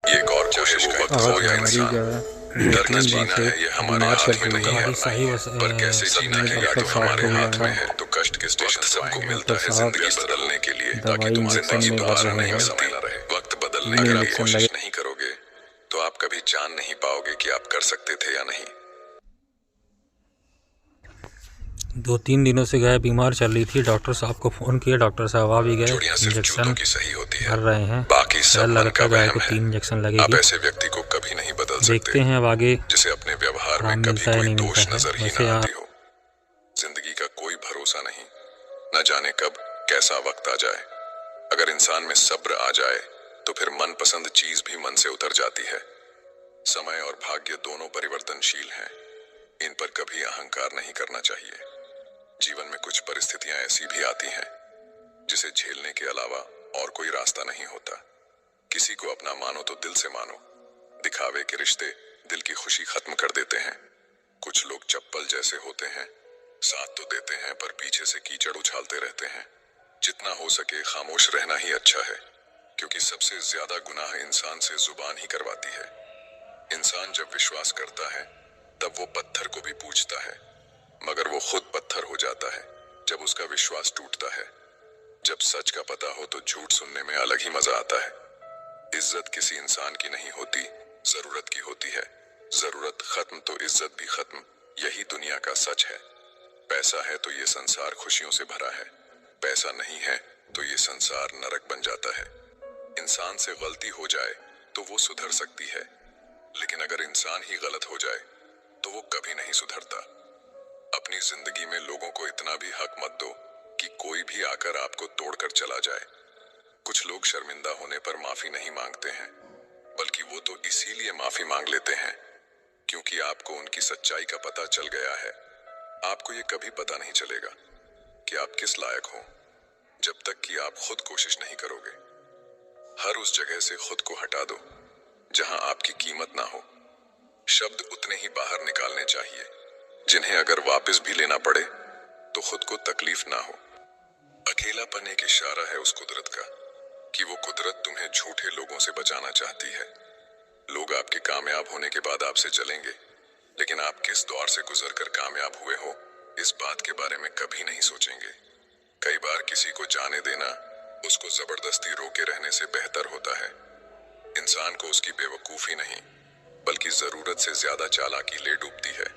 یہ ایک اور کوشش کا وقت ہو یا انسان ڈرنا جینا ہے یہ ہمارے ہاتھ میں نہیں ہے، پر کیسے جینا ہے یہ تو ہمارے ہاتھ میں ہے۔ تو کشٹ کے اسٹیشن سب کو ملتا ہے زندگی بدلنے کے لیے، تاکہ تمہاری زندگی دوبارہ نہیں ملتی رہے۔ وقت بدلنے اگر آپ کوشش نہیں کرو گے تو آپ کبھی جان نہیں پاؤ گے کہ آپ کر سکتے تھے یا نہیں۔ 2-3 دنوں سے گائے بیمار چل رہی تھی، ڈاکٹر صاحب کو فون کیا، ڈاکٹر صاحب آ بھی گئے، چوڑیاں صرف جوتوں کی صحیح ہوتی بھر رہے ہیں، باقی سب من کا گائے کو وہم 3 ہے۔ انجیکشن لگے آپ گی، ایسے ویکتی کو کبھی نہیں بدل سکتے دیکھتے ہیں اب آگے جسے اپنے ویوہار میں آرام کبھی ملتا ہے کوئی نہیں دوش ملتا ہے۔ نظر ہی نہ آتی ہو۔ زندگی کا کوئی بھروسہ نہیں، نہ جانے کب کیسا وقت آ جائے۔ اگر انسان میں صبر آ جائے تو پھر من پسند چیز بھی من سے اتر جاتی ہے۔ سمے اور بھاگیہ دونوں پریورتنشیل ہیں، ان پر کبھی اہنکار نہیں کرنا چاہیے۔ جیون میں کچھ پرستھتیاں ایسی بھی آتی ہیں جسے جھیلنے کے علاوہ اور کوئی راستہ نہیں ہوتا۔ کسی کو اپنا مانو تو دل سے مانو، دکھاوے کے رشتے دل کی خوشی ختم کر دیتے ہیں۔ کچھ لوگ چپل جیسے ہوتے ہیں، ساتھ تو دیتے ہیں پر پیچھے سے کیچڑ اچھالتے رہتے ہیں۔ جتنا ہو سکے خاموش رہنا ہی اچھا ہے، کیونکہ سب سے زیادہ گناہ انسان سے زبان ہی کرواتی ہے۔ انسان جب وشواس کرتا ہے تب وہ پتھر کو بھی پوجتا ہے، مگر وہ خود پتھر ہو جاتا ہے جب اس کا وشواس ٹوٹتا ہے۔ جب سچ کا پتہ ہو تو جھوٹ سننے میں الگ ہی مزہ آتا ہے۔ عزت کسی انسان کی نہیں ہوتی، ضرورت کی ہوتی ہے۔ ضرورت ختم تو عزت بھی ختم، یہی دنیا کا سچ ہے۔ پیسہ ہے تو یہ سنسار خوشیوں سے بھرا ہے، پیسہ نہیں ہے تو یہ سنسار نرک بن جاتا ہے۔ انسان سے غلطی ہو جائے تو وہ سدھر سکتی ہے، لیکن اگر انسان ہی غلط ہو جائے تو وہ کبھی نہیں سدھرتا۔ اپنی زندگی میں لوگوں کو اتنا بھی حق مت دو کہ کوئی بھی آ کر آپ کو توڑ کر چلا جائے۔ کچھ لوگ شرمندہ ہونے پر معافی نہیں مانگتے ہیں، بلکہ وہ تو اسی لیے معافی مانگ لیتے ہیں کیونکہ آپ کو ان کی سچائی کا پتہ چل گیا ہے۔ آپ کو یہ کبھی پتہ نہیں چلے گا کہ آپ کس لائق ہو جب تک کہ آپ خود کوشش نہیں کرو گے۔ ہر اس جگہ سے خود کو ہٹا دو جہاں آپ کی قیمت نہ ہو۔ شبد اتنے ہی باہر نکالنے چاہیے جنہیں اگر واپس بھی لینا پڑے تو خود کو تکلیف نہ ہو۔ اکیلا پن ایک اشارہ ہے اس قدرت کا کہ وہ قدرت تمہیں جھوٹے لوگوں سے بچانا چاہتی ہے۔ لوگ آپ کے کامیاب ہونے کے بعد آپ سے چلیں گے، لیکن آپ کس دور سے گزر کر کامیاب ہوئے ہو اس بات کے بارے میں کبھی نہیں سوچیں گے۔ کئی بار کسی کو جانے دینا اس کو زبردستی روکے رہنے سے بہتر ہوتا ہے۔ انسان کو اس کی بے وقوفی نہیں بلکہ ضرورت سے زیادہ چالاکی لے ڈوبتی ہے۔